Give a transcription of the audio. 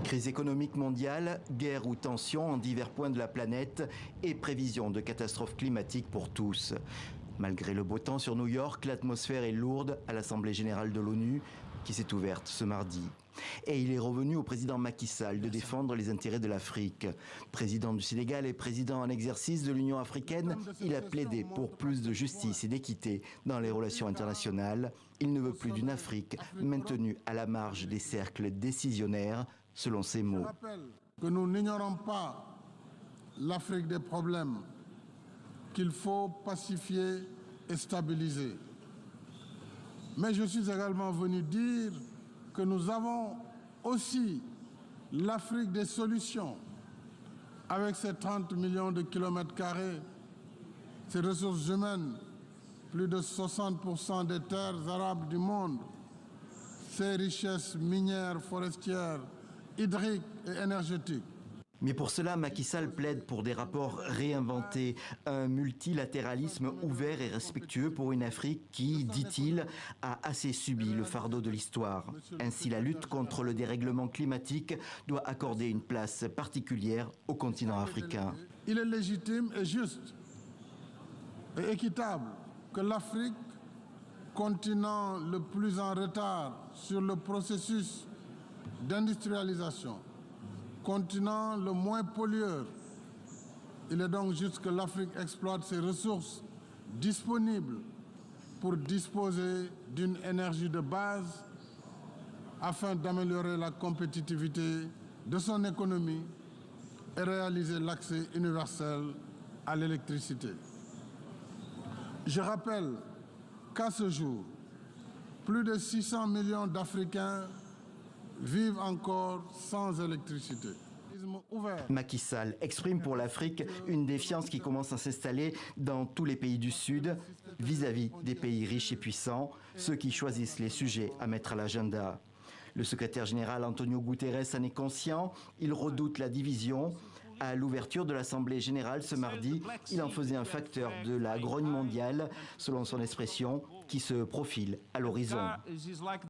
Crise économique mondiale, guerre ou tensions en divers points de la planète et prévision de catastrophes climatiques pour tous. Malgré le beau temps sur New York, l'atmosphère est lourde à l'Assemblée générale de l'ONU qui s'est ouverte ce mardi. Et il est revenu au président Macky Sall de défendre les intérêts de l'Afrique. Président du Sénégal et président en exercice de l'Union africaine, il a plaidé pour plus de justice et d'équité dans les relations internationales. Il ne veut plus d'une Afrique maintenue à la marge des cercles décisionnaires, selon ses mots. Je rappelle que nous n'ignorons pas l'Afrique des problèmes, qu'il faut pacifier et stabiliser. Mais je suis également venu dire que nous avons aussi l'Afrique des solutions, avec ses 30 millions de kilomètres carrés, ses ressources humaines, plus de 60% des terres arables du monde, ses richesses minières, forestières, hydriques et énergétiques. Mais pour cela, Macky Sall plaide pour des rapports réinventés, un multilatéralisme ouvert et respectueux pour une Afrique qui, dit-il, a assez subi le fardeau de l'histoire. Ainsi, la lutte contre le dérèglement climatique doit accorder une place particulière au continent africain. Il est légitime et juste et équitable que l'Afrique, continent le plus en retard sur le processus d'industrialisation, continent le moins pollueur, il est donc juste que l'Afrique exploite ses ressources disponibles pour disposer d'une énergie de base afin d'améliorer la compétitivité de son économie et réaliser l'accès universel à l'électricité. Je rappelle qu'à ce jour, plus de 600 millions d'Africains vivent encore sans électricité. Macky Sall exprime pour l'Afrique une défiance qui commence à s'installer dans tous les pays du Sud vis-à-vis des pays riches et puissants, ceux qui choisissent les sujets à mettre à l'agenda. Le secrétaire général Antonio Guterres en est conscient, il redoute la division. À l'ouverture de l'Assemblée générale ce mardi, il en faisait un facteur de la grogne mondiale, selon son expression, qui se profile à l'horizon.